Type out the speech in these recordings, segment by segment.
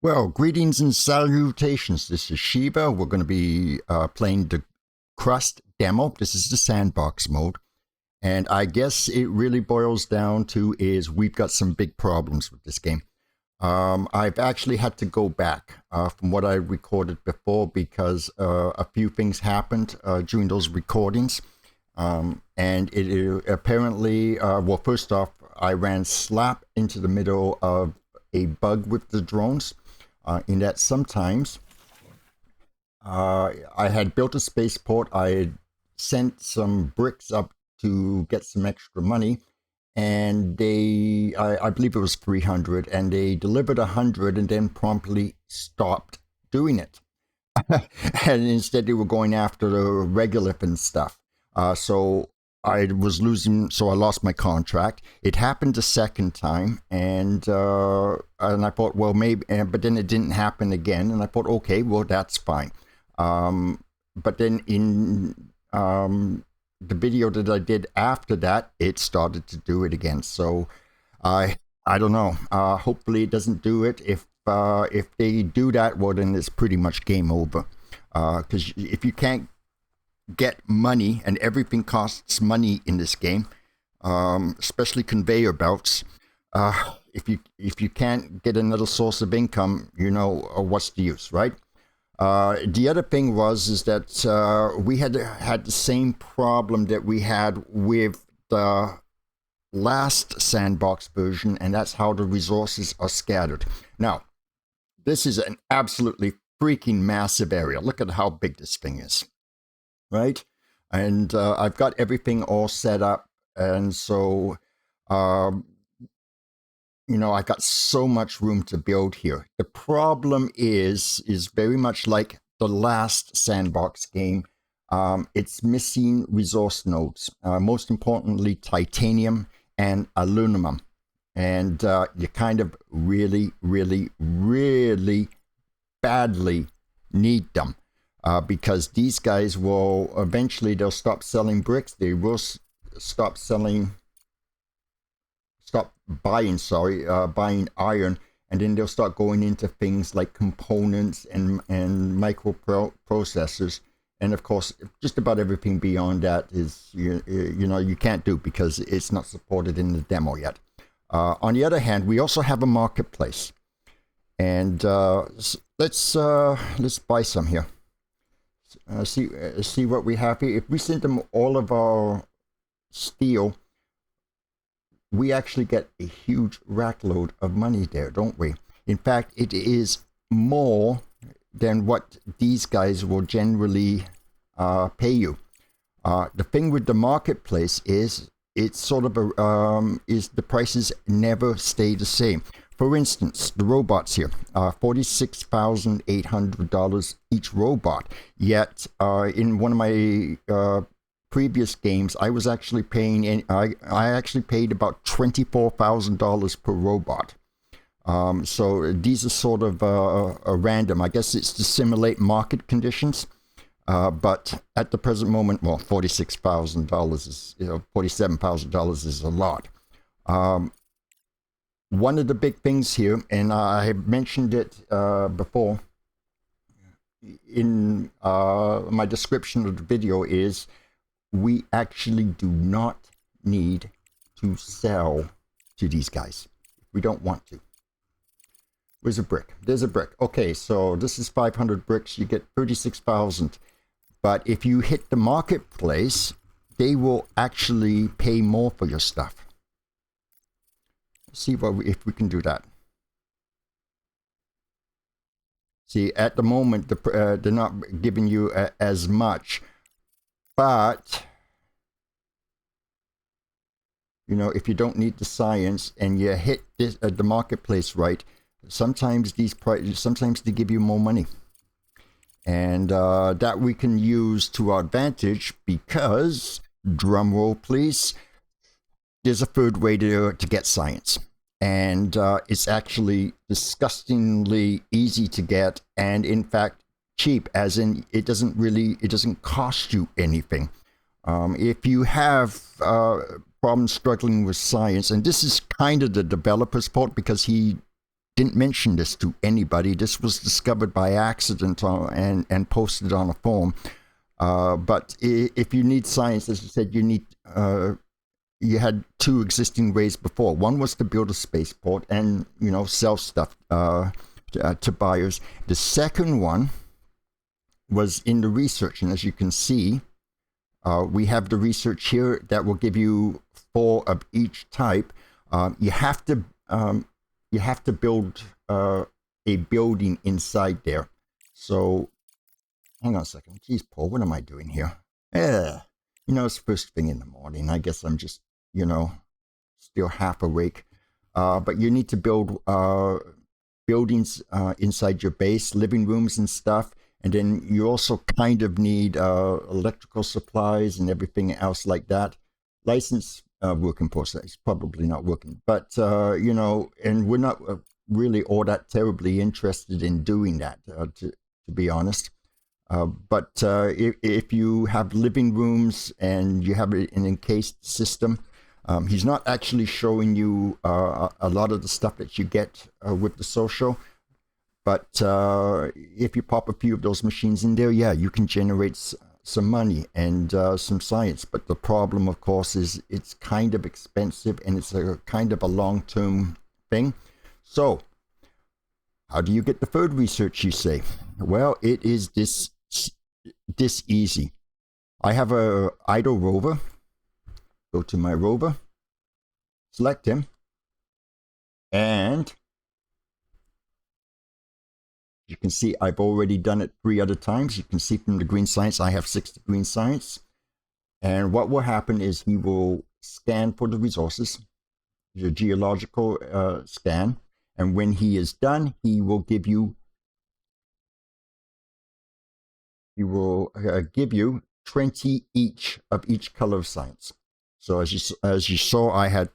Well, greetings and salutations. This is Shiva. We're going to be playing the Crust demo. This is the sandbox mode. And I guess it really boils down to is we've got some big problems with this game. I've actually had to go back from what I recorded before because a few things happened during those recordings. And it apparently, well, first off, I ran slap into the middle of a bug with the drones. In that sometimes I had built a spaceport. I had sent some bricks up to get some extra money, and I believe it was 300, and they delivered 100 and then promptly stopped doing it. And instead they were going after the regolith and stuff. So I was losing, so I lost my contract. It happened a second time, and I thought, well, maybe, but then it didn't happen again, and I thought, okay, well, that's fine. But then in the video that I did after that, it started to do it again. So I don't know. Hopefully, it doesn't do it. If they do that, well, then it's pretty much game over. Because if you can't get money, and everything costs money in this game, especially conveyor belts. If you can't get another source of income, you know, what's the use, right? The other thing is that we had the same problem that we had with the last sandbox version, and that's how the resources are scattered. Now, this is an absolutely freaking massive area. Look at how big this thing is. Right? And I've got everything all set up. And so, you know, I got so much room to build here. The problem is very much like the last sandbox game. It's missing resource nodes. Most importantly, titanium and aluminum. And you kind of really, really, really badly need them. Because these guys will eventually they'll stop selling bricks. They will stop buying iron, and then they'll start going into things like components and microprocessors, and of course, just about everything beyond that is you know you can't do because it's not supported in the demo yet. On the other hand, we also have a marketplace, and let's buy some here. See what we have here. If we send them all of our steel, we actually get a huge rack load of money there, don't we? In fact, it is more than what these guys will generally pay you. The thing with the marketplace is it's sort of is the prices never stay the same. For instance, the robots here, $46,800 each robot. Yet, in one of my previous games, I was actually paying, I actually paid about $24,000 per robot. So these are sort of random. I guess it's to simulate market conditions. But at the present moment, well, $46,000 is, $47,000 is a lot. One of the big things here, and I have mentioned it before in my description of the video, is we actually do not need to sell to these guys. We don't want to. Where's a brick? There's a brick. Okay, so this is 500 bricks. You get 36,000. But if you hit the marketplace, they will actually pay more for your stuff. See if we can do that. See, at the moment, they're not giving you as much, but you know, if you don't need the science and you hit this, the marketplace right, sometimes sometimes they give you more money, and that we can use to our advantage because, drum roll please, there's a third way to get science, and it's actually disgustingly easy to get, and in fact cheap, as in it doesn't cost you anything. If you have problems struggling with science, and this is kind of the developer's fault because he didn't mention this to anybody. This was discovered by accident and posted on a forum. But if you need science, as I said, you had two existing ways before. One was to build a spaceport and, sell stuff to buyers. The second one was in the research, and as you can see, we have the research here that will give you 4 of each type. You have to build a building inside there. So, hang on a second. Geez, Paul, what am I doing here? It's first thing in the morning. I guess I'm just, still half awake. But you need to build buildings inside your base, living rooms and stuff. And then you also kind of need electrical supplies and everything else like that. License working process is probably not working. But, and we're not really all that terribly interested in doing that, to be honest. But if you have living rooms and you have an encased system, he's not actually showing you a lot of the stuff that you get with the social. But if you pop a few of those machines in there, yeah, you can generate some money and some science. But the problem, of course, is it's kind of expensive and it's a kind of a long-term thing. So how do you get the third research, you say? Well, it is this easy. I have a idle rover. Go to my rover, select him, and you can see I've already done it 3 other times. You can see from the green science, I have 60 green science. And what will happen is he will scan for the resources, the geological scan. And when he is done, he will give you 20 each of each color of science. So as you saw, I had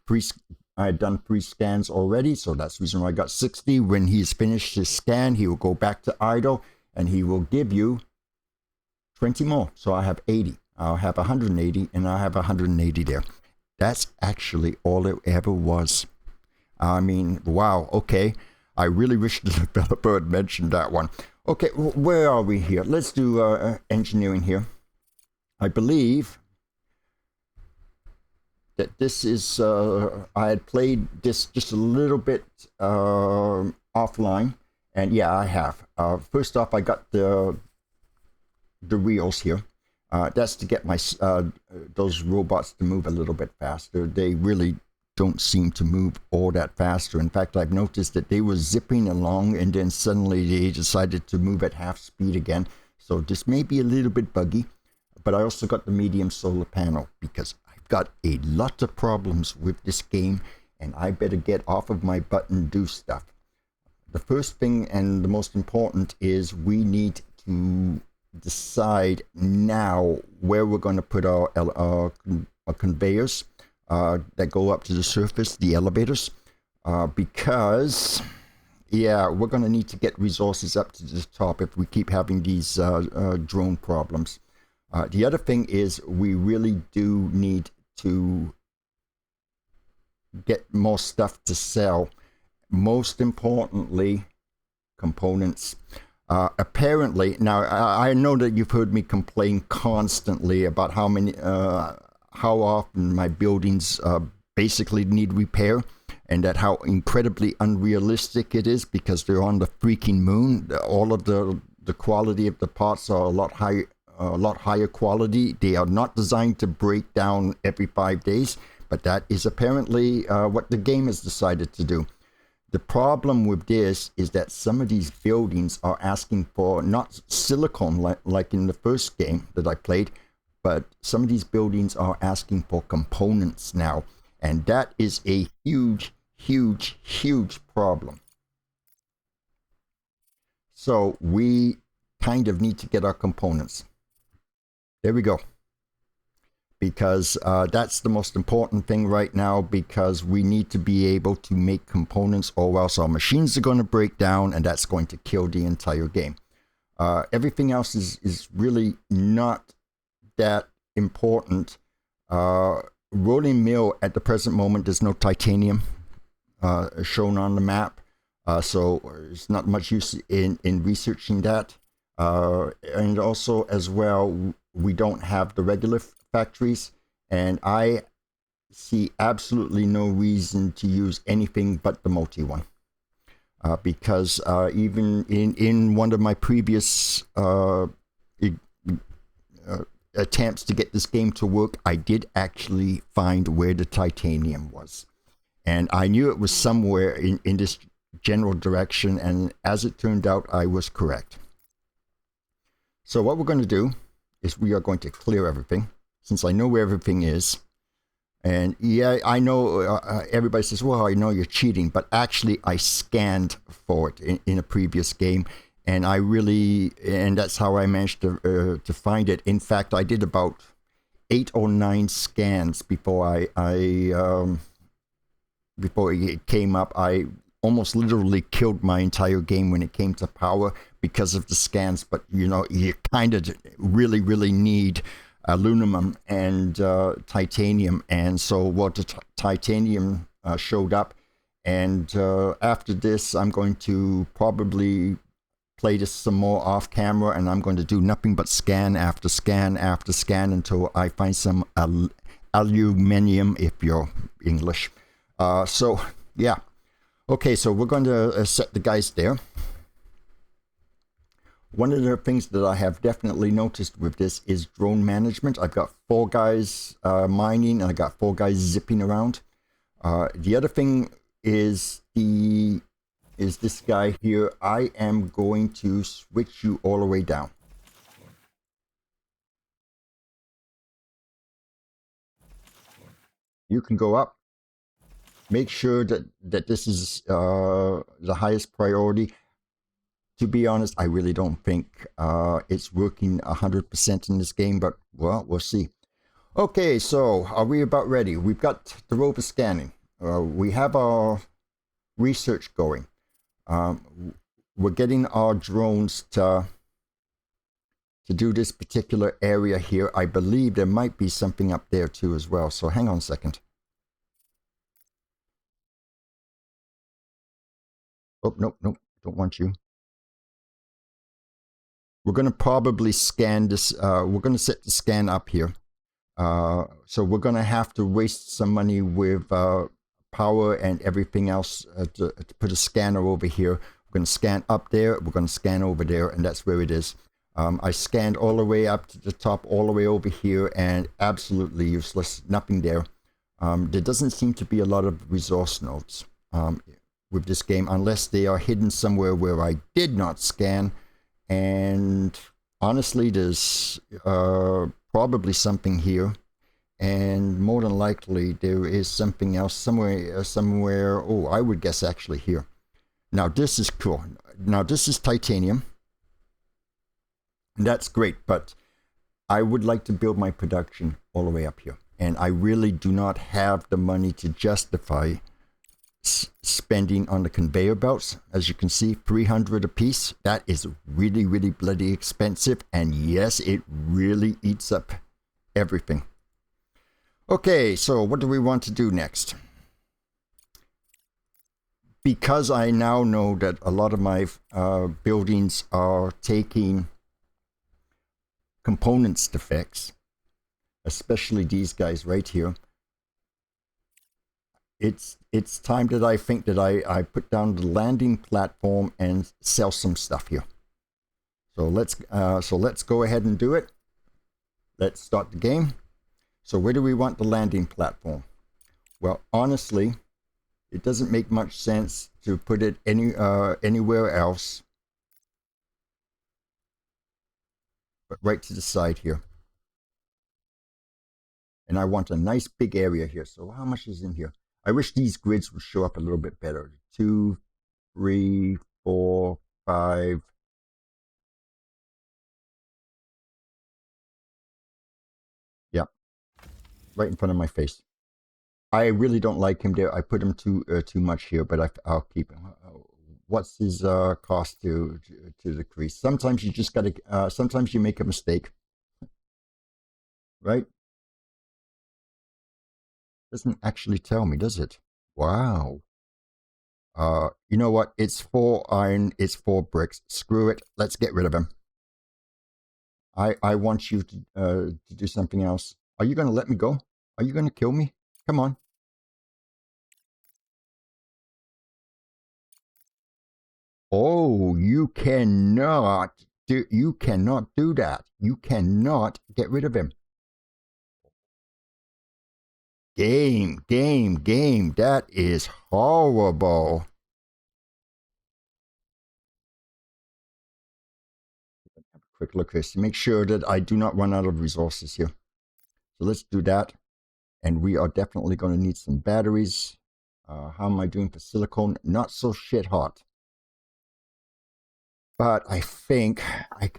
done 3 scans already, so that's the reason why I got 60. When he's finished his scan, he will go back to idle, and he will give you 20 more. So I have 80. I'll have 180, and I'll have 180 there. That's actually all it ever was. I mean, wow, okay. I really wish the developer had mentioned that one. Okay, where are we here? Let's do engineering here. I believe that this is, I had played this just a little bit offline, and yeah, I have. First off, I got the wheels here. That's to get my those robots to move a little bit faster. They really don't seem to move all that faster. In fact, I've noticed that they were zipping along and then suddenly they decided to move at half speed again. So this may be a little bit buggy, but I also got the medium solar panel because I've got a lot of problems with this game and I better get off of my butt and do stuff. The first thing and the most important is we need to decide now where we're going to put our conveyors that go up to the surface, the elevators, because yeah, we're going to need to get resources up to the top if we keep having these drone problems. The other thing is we really do need to get more stuff to sell. Most importantly, components. Apparently, now I know that you've heard me complain constantly about how often my buildings basically need repair, and that how incredibly unrealistic it is because they're on the freaking moon. All of the quality of the parts are a lot higher quality. They are not designed to break down every 5 days, but that is apparently what the game has decided to do. The problem with this is that some of these buildings are asking for not silicone like in the first game that I played, but some of these buildings are asking for components now. And that is a huge, huge, huge problem. So we kind of need to get our components. There we go. Because that's the most important thing right now, because we need to be able to make components or else our machines are going to break down and that's going to kill the entire game. Everything else is really not that important. Rolling mill at the present moment, there's no titanium shown on the map. So there's not much use in researching that. And also, as well, we don't have the regular factories, and I see absolutely no reason to use anything but the multi one. Because even in one of my previous attempts to get this game to work, I did actually find where the titanium was. And I knew it was somewhere in this general direction, and as it turned out, I was correct. So what we're going to do is we are going to clear everything, since I know where everything is. And yeah, I know everybody says, well, I know you're cheating, but actually I scanned for it in a previous game, and and that's how I managed to find it. In fact, I did about 8 or 9 scans before before it came up. I almost literally killed my entire game when it came to power because of the scans, but you know, you kind of really need aluminum and titanium, and so the titanium showed up, and after this I'm going to probably play this some more off camera, and I'm going to do nothing but scan after scan after scan until I find some aluminium, if you're English. So yeah, okay, so we're going to set the guys there. One of the things that I have definitely noticed with this is drone management. I've got 4 guys mining, and I got 4 guys zipping around. The other thing is this guy here. I am going to switch you all the way down. You can go up. Make sure that this is the highest priority. To be honest, I really don't think it's working 100% in this game, but well, we'll see. Okay, so are we about ready? We've got the rover scanning. We have our research going. We're getting our drones to do this particular area here. I believe there might be something up there too as well. So hang on a second. Oh, nope, don't want you. We're going to probably scan this. We're going to set the scan up here. So we're going to have to waste some money with power and everything else to put a scanner over here. We're going to scan up there. We're going to scan over there, and that's where it is. I scanned all the way up to the top, all the way over here, and absolutely useless. Nothing there. There doesn't seem to be a lot of resource nodes with this game, unless they are hidden somewhere where I did not scan. And honestly, there's probably something here, and more than likely there is something else somewhere. Oh, I would guess actually here. Now this is cool. Now this is titanium. That's great, but I would like to build my production all the way up here, and I really do not have the money to justify spending on the conveyor belts. As you can see, 300 a piece. That is really bloody expensive, and yes, it really eats up everything. Okay, so what do we want to do next? Because I now know that a lot of my buildings are taking components to fix, especially these guys right here. It's time that I think that I put down the landing platform and sell some stuff here. So let's go ahead and do it. Let's start the game. So where do we want the landing platform? Well, honestly, it doesn't make much sense to put it anywhere else but right to the side here. And I want a nice big area here. So how much is in here? I wish these grids would show up a little bit better. 2, 3, 4, 5. Yeah, right in front of my face. I really don't like him there. I put him too much here, but I'll keep him. What's his cost to decrease? Sometimes you just gotta. Sometimes you make a mistake, right? Doesn't actually tell me, does it? Wow. You know what? It's 4 iron, it's 4 bricks. Screw it. Let's get rid of him. I want you to do something else. Are you going to let me go? Are you going to kill me? Come on. Oh, you cannot do that. You cannot get rid of him. Game. That is horrible. Have a quick look at this to make sure that I do not run out of resources here. So let's do that. And we are definitely going to need some batteries. How am I doing for silicone? Not so shit hot. But I think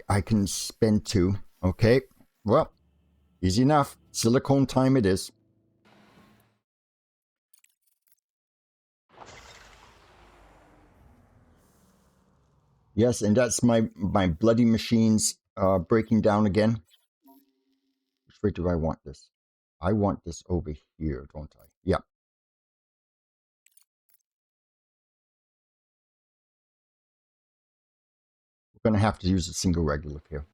I can spend 2. Okay. Well, easy enough. Silicone time it is. Yes, and that's my bloody machines breaking down again. Which way do I want this? I want this over here, don't I? Yeah. We're going to have to use a single regolith here.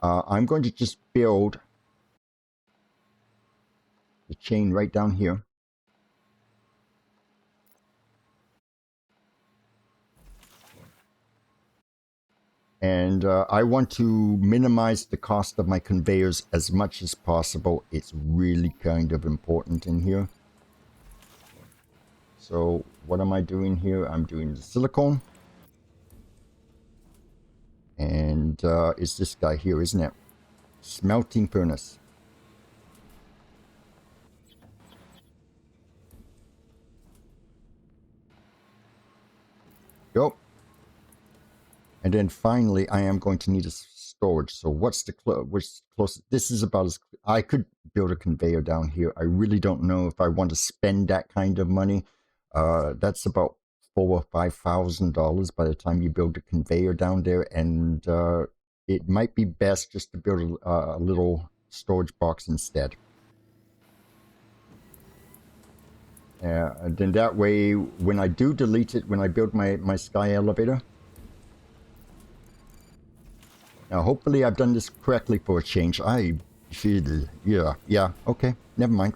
I'm going to just build the chain right down here. And I want to minimize the cost of my conveyors as much as possible. It's really kind of important in here. So what am I doing here? I'm doing the silicone. And it's this guy here, isn't it? Smelting furnace. Go. And then finally, I am going to need a storage. So what's the closest? This is about as... I could build a conveyor down here. I really don't know if I want to spend that kind of money. That's about $4,000 or $5,000 by the time you build a conveyor down there. And it might be best just to build a little storage box instead. And then that way, when I do delete it, when I build my sky elevator... Now, hopefully I've done this correctly for a change. Yeah, okay, never mind.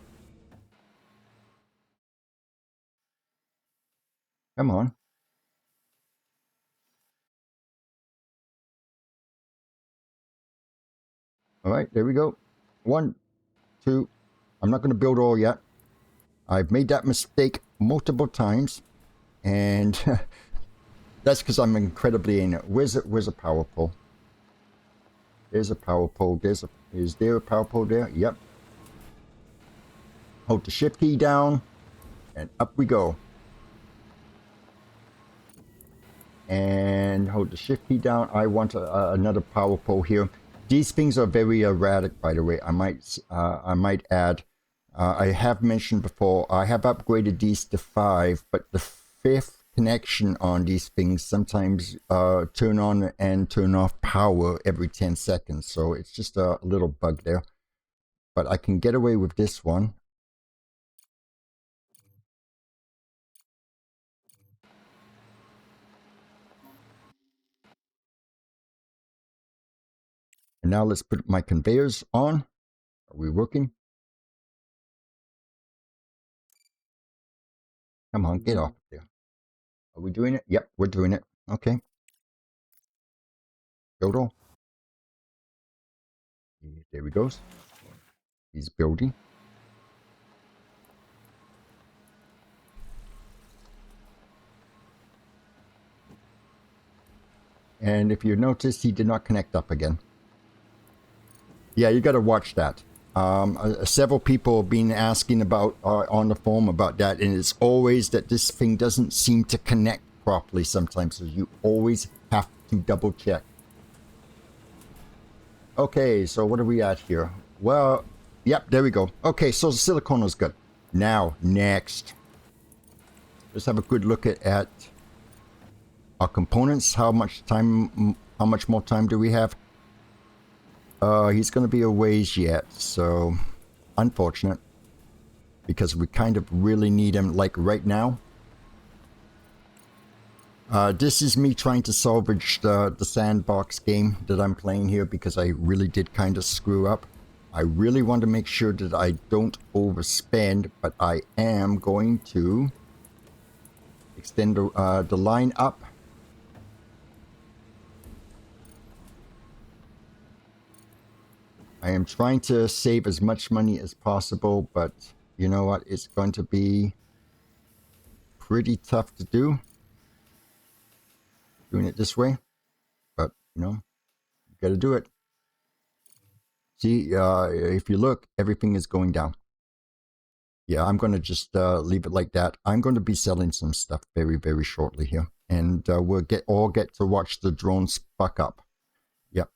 Come on. All right, there we go. 1, 2. I'm not going to build all yet. I've made that mistake multiple times. And that's because I'm incredibly anal. Where's a power pole? There's a power pole. Is there a power pole there? Yep. Hold the shift key down, and up we go. And hold the shift key down. I want another power pole here. These things are very erratic, by the way. I might add. I have mentioned before, I have upgraded these to 5, but the 5th connection on these things sometimes turn on and turn off power every 10 seconds. So it's just a little bug there. But I can get away with this one. And now let's put my conveyors on. Are we working? Come on, get off there. Are we doing it? Yep, we're doing it. Okay. Dodo. There he goes. He's building. And if you notice, he did not connect up again. Yeah, you got to watch that. Several people have been asking about on the forum about that, and it's always that this thing doesn't seem to connect properly sometimes, so you always have to double check. Okay, so what are we at here? Well, yep, there we go. Okay, so the silicone was good. Now, next. Let's have a good look at our components. How much more time do we have? He's going to be a ways yet, so unfortunate. Because we kind of really need him, like right now. This is me trying to salvage the sandbox game that I'm playing here because I really did kind of screw up. I really want to make sure that I don't overspend, but I am going to extend the line up. I am trying to save as much money as possible, but you know what? It's going to be pretty tough to do. Doing it this way, but you know, you got to do it. See, if you look, everything is going down. Yeah, I'm going to just leave it like that. I'm going to be selling some stuff very, very shortly here, and we'll all get to watch the drones fuck up. Yep.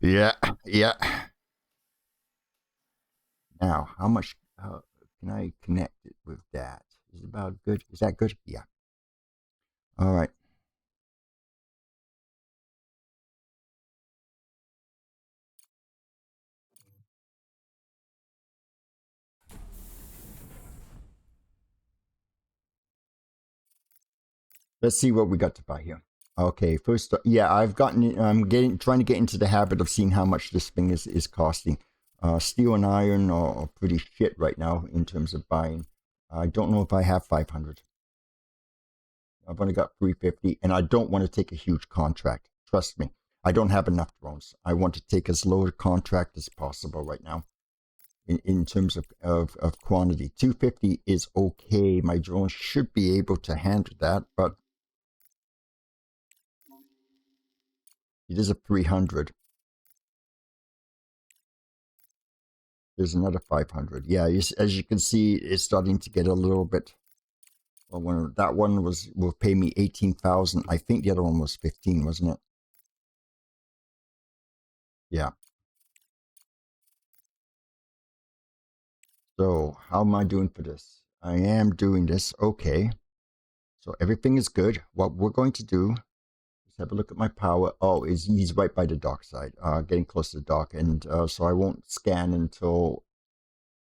Yeah, yeah. Now, how much can I connect it with that? Is it about good? Is that good? Yeah. All right. Let's see what we got to buy here. Okay, first, yeah, I'm trying to get into the habit of seeing how much this thing is costing. Steel and iron are pretty shit right now in terms of buying. I don't know if I have 500. I've only got 350, and I don't want to take a huge contract. Trust me, I don't have enough drones. I want to take as low a contract as possible right now. In terms of quantity, 250 is okay. My drone should be able to handle that, but it is a 300. There's another 500. Yeah, as you can see, it's starting to get a little bit. Well, that one will pay me 18,000. I think the other one was 15, wasn't it? Yeah. So how am I doing for this? I am doing this. Okay. So everything is good. What we're going to do is have a look at my power. Oh, he's right by the dock side, getting close to the dock, and so I won't scan until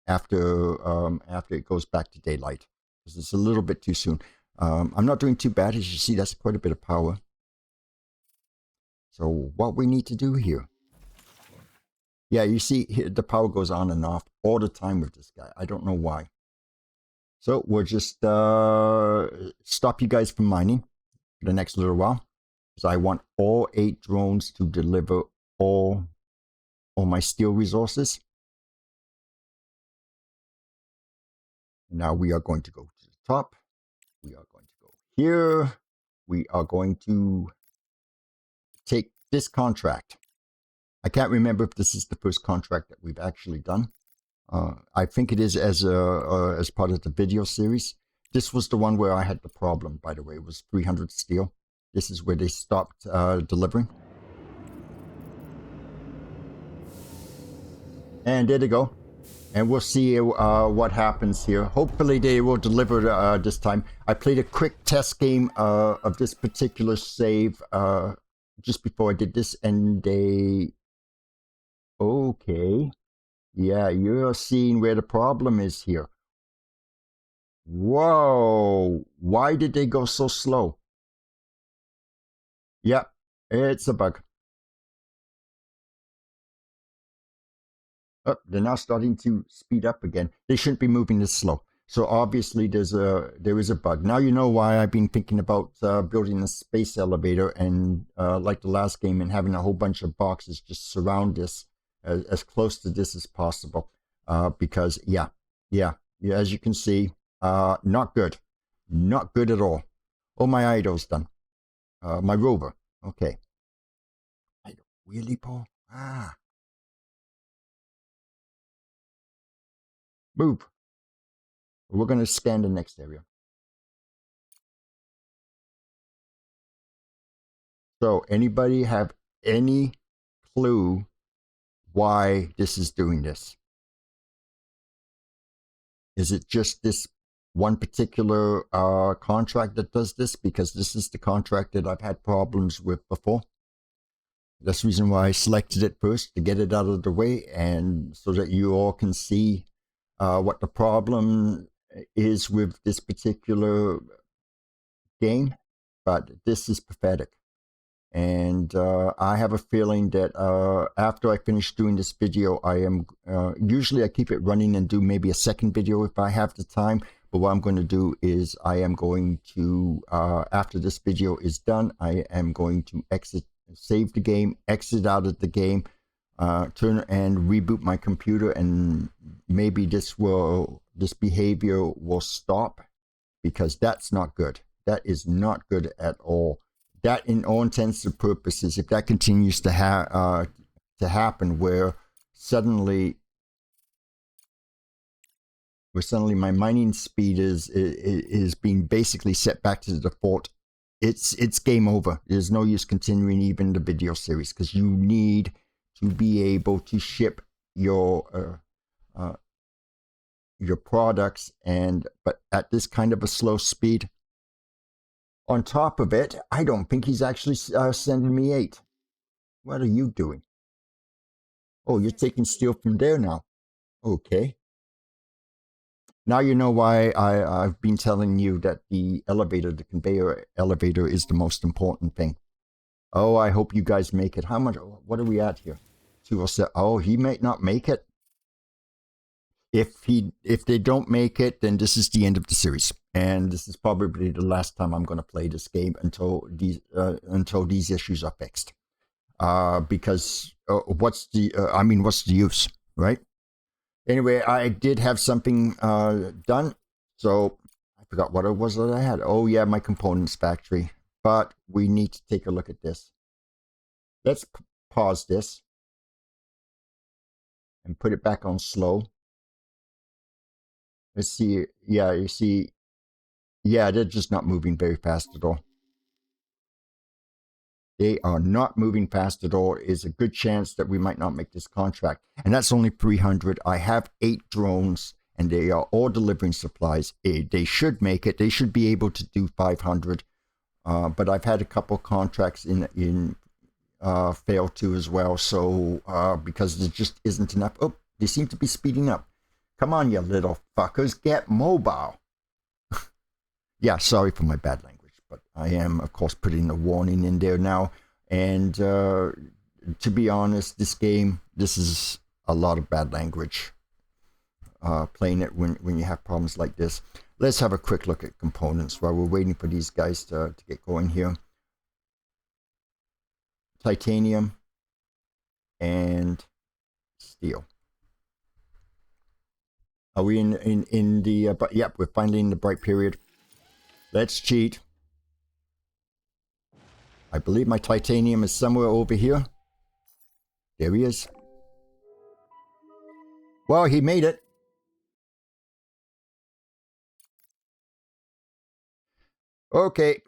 after it goes back to daylight, because it's a little bit too soon. I'm not doing too bad. As you see, that's quite a bit of power. So what we need to do here. Yeah, you see here, the power goes on and off all the time with this guy. I don't know why. So we'll just stop you guys from mining for the next little while, because I want all 8 drones to deliver all my steel resources. Now we are going to go to the top. We are going to go here. We are going to take this contract. I can't remember if this is the first contract that we've actually done. I think it is as part of the video series. This was the one where I had the problem, by the way. It was 300 steel. This is where they stopped delivering. And there they go. And we'll see what happens here. Hopefully they will deliver this time. I played a quick test game of this particular save just before I did this, and they... Okay. Yeah, you're seeing where the problem is here. Whoa. Why did they go so slow? Yep, it's a bug. Oh, they're now starting to speed up again. They shouldn't be moving this slow. So obviously there is a bug. Now you know why I've been thinking about building a space elevator and like the last game, and having a whole bunch of boxes just surround this as close to this as possible. Because yeah, as you can see, not good. Not good at all. Oh, my idol's done. My rover. Okay. Idol. Really, Paul? Ah. Move. We're going to scan the next area. So, anybody have any clue why this is doing this? Is it just this one particular contract that does this? Because this is the contract that I've had problems with before. That's the reason why I selected it first, to get it out of the way, and so that you all can see what the problem is with this particular game. but this is pathetic. And I have a feeling that after I finish doing this video, I am usually I keep it running and do maybe a second video if I have the time. But what I'm going to do is I am going to, after this video is done, I am going to save the game, exit out of the game, turn and reboot my computer, and maybe this behavior will stop, because that's not good. That is not good at all. That, in all intents and purposes, if that continues to happen, where suddenly my mining speed is being basically set back to the default, it's game over. There's no use continuing even the video series, because you need to be able to ship your products, but at this kind of a slow speed. On top of it, I don't think he's actually sending me 8. What are you doing? Oh, you're taking steel from there now. Okay. Now you know why I've been telling you that the conveyor elevator is the most important thing. Oh, I hope you guys make it. How much? What are we at here? 207. Oh, he may not make it. If they don't make it, then this is the end of the series, and this is probably the last time I'm going to play this game until these issues are fixed. Because what's the use, right? Anyway, I did have something done, so I forgot what it was that I had. Oh yeah, my components factory. But we need to take a look at this. Let's pause this and put it back on slow. Let's see. Yeah, you see. Yeah, they're just not moving very fast at all. They are not moving fast at all. It's a good chance that we might not make this contract. And that's only 300. I have 8 drones, and they are all delivering supplies. They should make it. They should be able to do 500. But I've had a couple contracts in fail too as well. So because there just isn't enough. Oh, they seem to be speeding up. Come on, you little fuckers, get mobile. Yeah, sorry for my bad language, but I am, of course, putting a warning in there now. And to be honest, this is a lot of bad language. Playing it when you have problems like this. Let's have a quick look at components while we're waiting for these guys to get going here. Titanium and steel. Are we in the, yep, we're finally in the bright period. Let's cheat. I believe my titanium is somewhere over here. There he is. Well, he made it. Okay.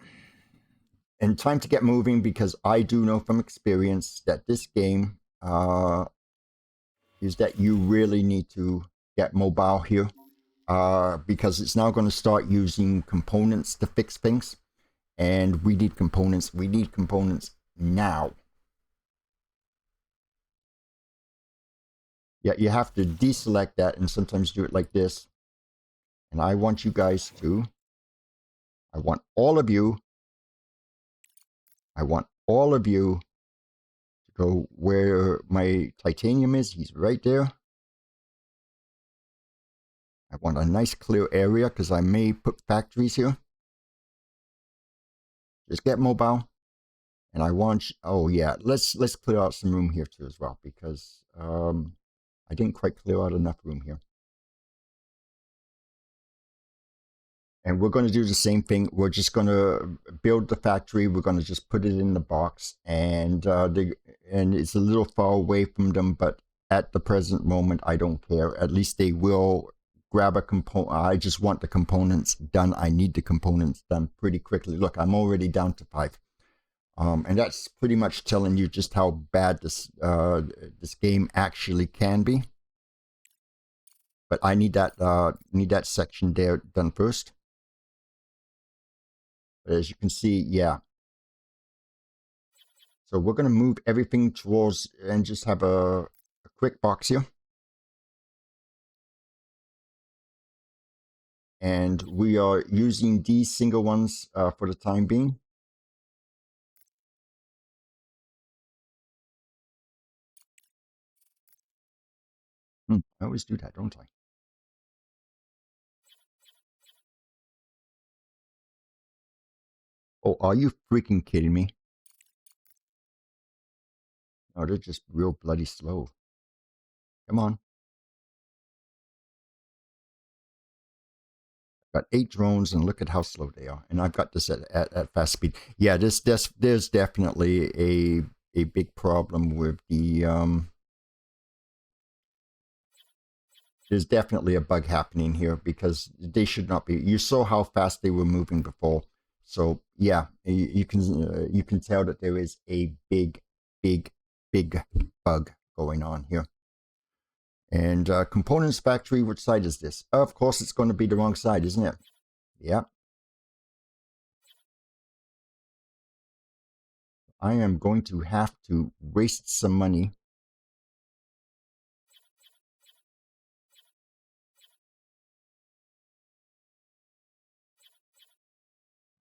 And time to get moving, because I do know from experience that this game is that you really need to get mobile here. Because it's now going to start using components to fix things. And we need components. We need components now. Yeah, you have to deselect that and sometimes do it like this. And I want you guys to, I want all of you to go where my titanium is. He's right there. I want a nice clear area because I may put factories here. Just get mobile. And I want, oh yeah, let's clear out some room here too as well, because I didn't quite clear out enough room here. And we're going to do the same thing. We're just going to build the factory. We're going to just put it in the box, and it's a little far away from them, but at the present moment, I don't care. At least they will grab a component. I just want the components done. I need the components done pretty quickly. Look, I'm already down to 5. And that's pretty much telling you just how bad this game actually can be. But I need that section there done first. But as you can see, yeah. So we're going to move everything towards and just have a quick box here. And we are using these single ones for the time being. I always do that, don't I? Oh, are you freaking kidding me? Oh, they're just real bloody slow. Come on. Got 8 drones, and look at how slow they are. And I've got this at fast speed. Yeah, there's definitely a big problem with the there's definitely a bug happening here because they should not be. You saw how fast they were moving before, so yeah, you can tell that there is a big bug going on here. And components factory, which side is this? Of course, it's going to be the wrong side, isn't it? Yeah. I am going to have to waste some money.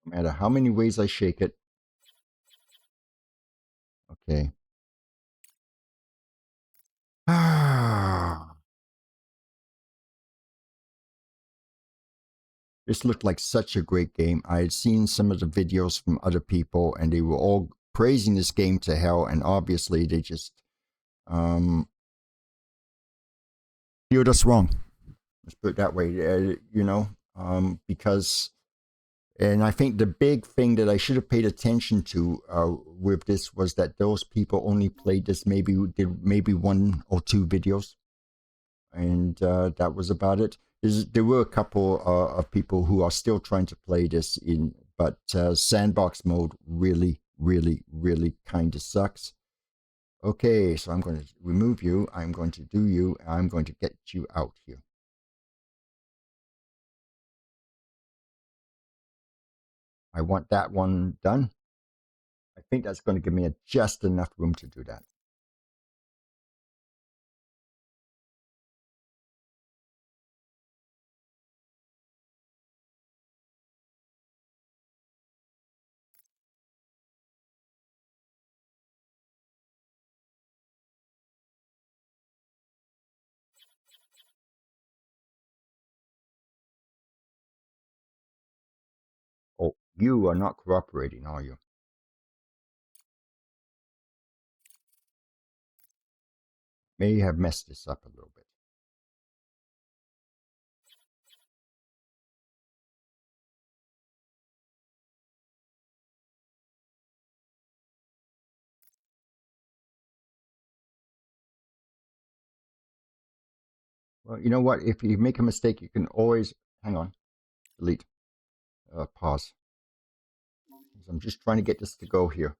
No matter how many ways I shake it. Okay. This looked like such a great game. I had seen some of the videos from other people, and they were all praising this game to hell, and obviously they just steered us wrong. Let's put it that way, because, and I think the big thing that I should have paid attention to with this was that those people only played this did maybe 1 or 2 videos, and that was about it. There were a couple of people who are still trying to play this but sandbox mode really kind of sucks. Okay, so I'm going to remove you. I'm going to do you. I'm going to get you out here. I want that one done. I think that's going to give me just enough room to do that. Oh, you are not cooperating, are you? May have messed this up a little bit. Well, you know what? If you make a mistake, you can always hang on, delete, pause. I'm just trying to get this to go here.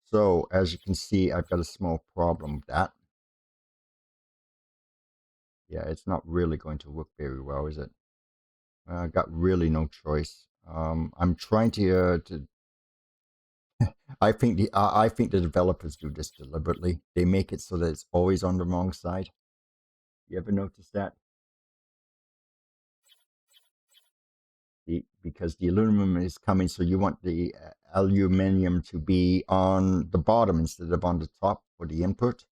So as you can see, I've got a small problem with that. Yeah, it's not really going to work very well, is it? I got really no choice. I'm trying to. I think the developers do this deliberately. They make it so that it's always on the wrong side. You ever notice that? Because the aluminum is coming, so you want the aluminum to be on the bottom instead of on the top for the input.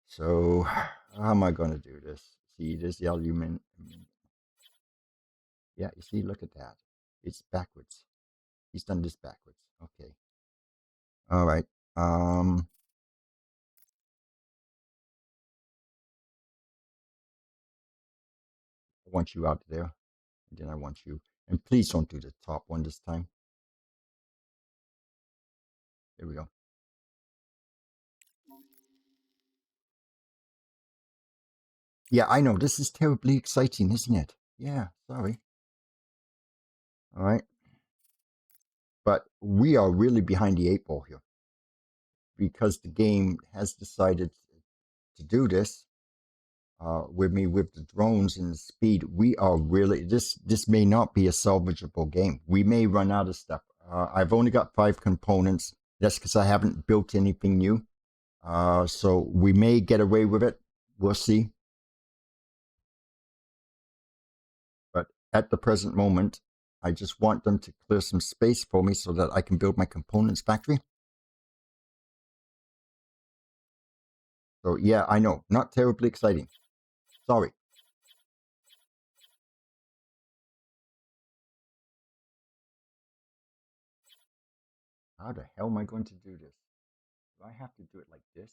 So how am I going to do this? See, there's the aluminum. Yeah, you see, look at that. It's backwards. He's done this backwards. Okay. All right. I want you out there. And then I want you. And please don't do the top one this time. There we go. Yeah, I know. This is terribly exciting, isn't it? Yeah, sorry. All right. But we are really behind the 8 ball here because the game has decided to do this with me with the drones and the speed. We are really, this may not be a salvageable game. We may run out of stuff. I've only got 5 components. That's because I haven't built anything new. So we may get away with it. We'll see. But at the present moment, I just want them to clear some space for me so that I can build my components factory. So yeah, I know, not terribly exciting. Sorry. How the hell am I going to do this? Do I have to do it like this?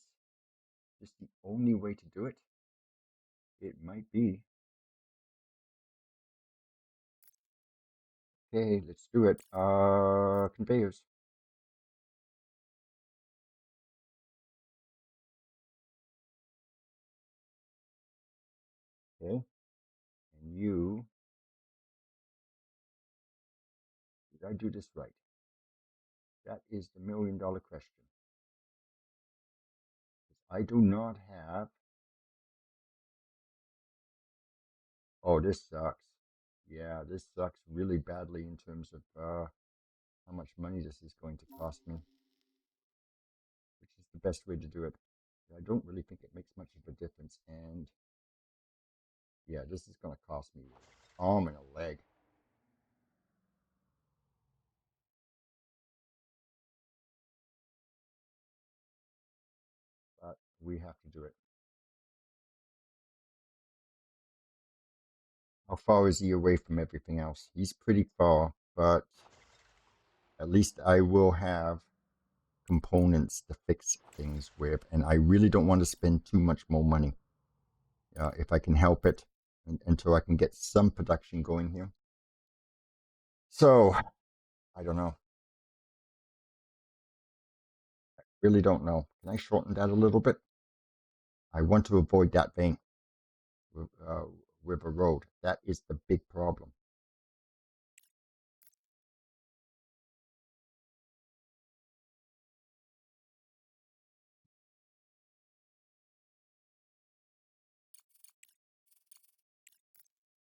Is this the only way to do it? It might be. Okay, let's do it. Conveyors. Okay. And you, did I do this right? That is the $1,000,000 question. I do not have. Oh, this sucks. Yeah, this sucks really badly in terms of how much money this is going to cost me, which is the best way to do it. I don't really think it makes much of a difference. And yeah, this is going to cost me an arm and a leg. But we have to do it. How far is he away from everything else? He's pretty far, but at least I will have components to fix things with, and I really don't want to spend too much more money if I can help it until I can get some production going here. So I don't know. I really don't know. Can I shorten that a little bit? I want to avoid that vein with a road. That is the big problem.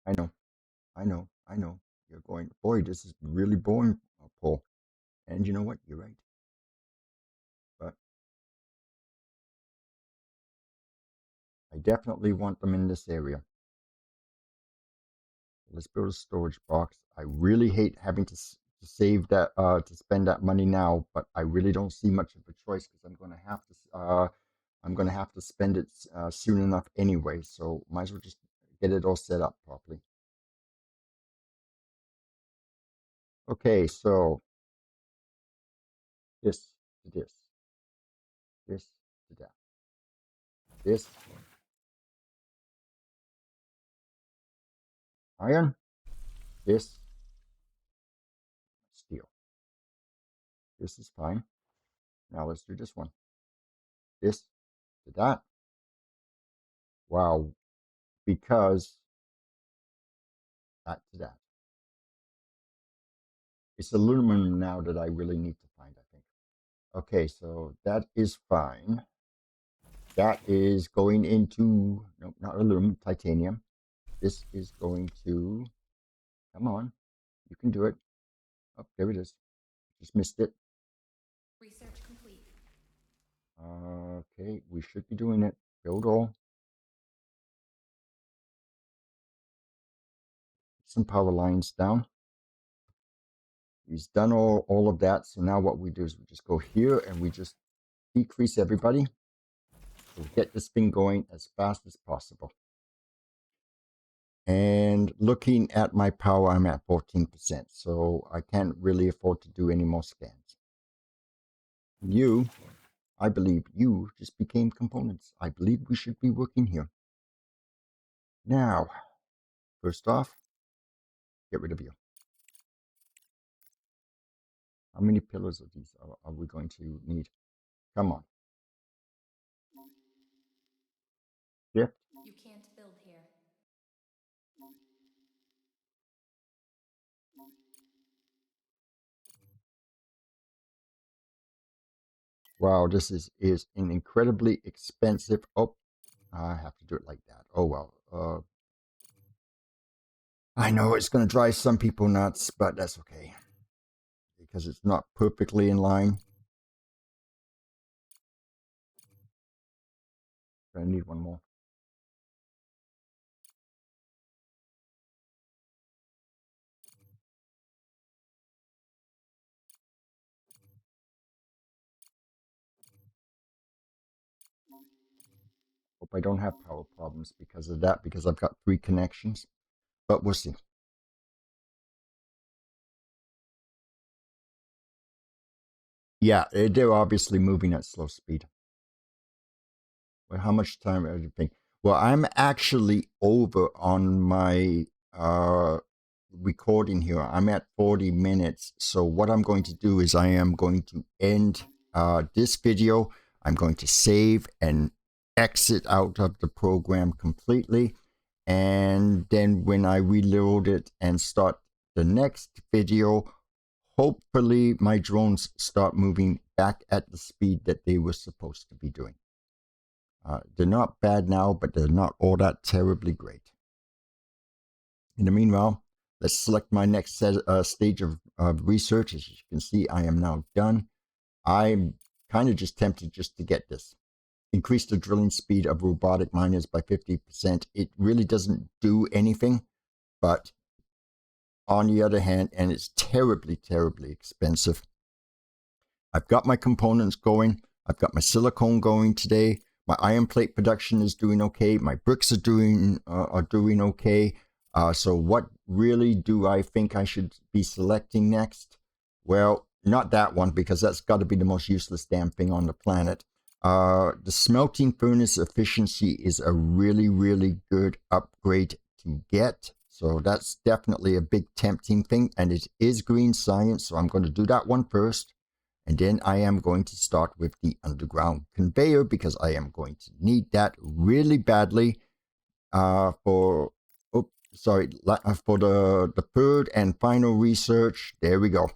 I know, I know. You're going, boy, this is really boring, Paul. And you know what? You're right. But I definitely want them in this area. Let's build a storage box. I really hate having to save that, to spend that money now, but I really don't see much of a choice because I'm going to have to spend it soon enough anyway. So might as well just get it all set up properly. Okay, so this to this to that, this iron, this steel. This is fine. Now let's do this one. This to that. Wow, because that to that. It's aluminum now that I really need to find, I think. Okay, so that is fine. That is going into, no, not aluminum, titanium. This is going to, come on, you can do it. Oh, there it is. Just missed it. Research complete. Okay, we should be doing it. Build all. Some power lines down. He's done all of that. So now what we do is we just go here and we just decrease everybody. So get this thing going as fast as possible. And looking at my power, I'm at 14%. So I can't really afford to do any more scans. You, I believe you just became components. I believe we should be working here. Now, first off, get rid of you. How many pillars of these are we going to need? Come on. Shift. You can't build here. Wow, this is an incredibly expensive. Oh, I have to do it like that. Oh well. I know it's going to drive some people nuts, but that's okay because it's not perfectly in line. I need one more. hope I don't have power problems because of that, because I've got 3 connections. But we'll see. Yeah, they're obviously moving at slow speed. Well, how much time do you think? Well, I'm actually over on my recording here. I'm at 40 minutes. So what I'm going to do is I am going to end this video. I'm going to save and exit out of the program completely. And then when I reload it and start the next video, hopefully my drones start moving back at the speed that they were supposed to be doing. They're not bad now, but they're not all that terribly great. In the meanwhile, let's select my next stage of research. As you can see, I am now done. I'm kind of just tempted just to get this. Increase the drilling speed of robotic miners by 50%. It really doesn't do anything, but on the other hand, and it's terribly, terribly expensive. I've got my components going. I've got my silicone going today. My iron plate production is doing okay. My bricks are doing okay. So what really do I think I should be selecting next? Well, not that one, because that's got to be the most useless damn thing on the planet. The smelting furnace efficiency is a really, really good upgrade to get. So that's definitely a big tempting thing, and it is green science, so I'm going to do that one first. And then I am going to start with the underground conveyor, because I am going to need that really badly for the third and final research. There we go.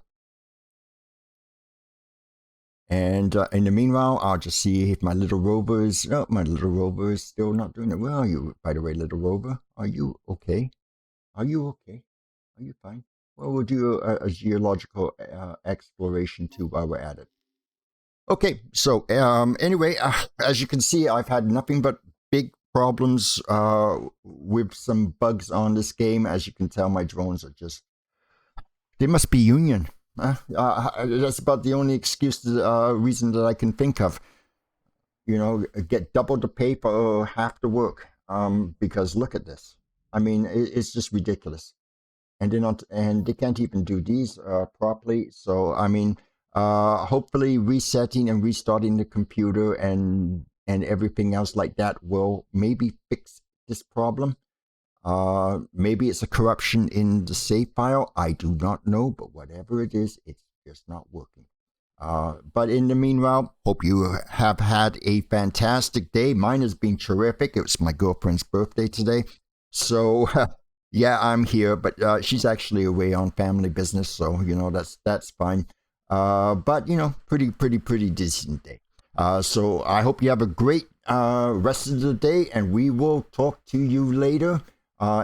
And in the meanwhile, I'll just see if my little rover is... Oh, my little rover is still not doing it. Where are you, by the way, little rover? Are you okay? Are you okay? Are you fine? Well, we'll do a geological exploration too while we're at it. Okay, so anyway, as you can see, I've had nothing but big problems with some bugs on this game. As you can tell, my drones are just... They must be union. That's about the only reason that I can think of. You know, get double the pay for half the work. Because look at this. I mean, it's just ridiculous. And they can't even do these properly. So I mean, hopefully resetting and restarting the computer and everything else like that will maybe fix this problem. Maybe it's a corruption in the save file. I do not know, but whatever it is, it's just not working. But in the meanwhile, hope you have had a fantastic day. Mine has been terrific. It was my girlfriend's birthday today. So, yeah, I'm here, but she's actually away on family business. So, you know, that's fine. But, you know, pretty decent day. So I hope you have a great rest of the day, and we will talk to you later.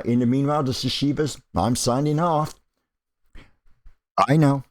In the meanwhile, this is Shiva's. I'm signing off. I know.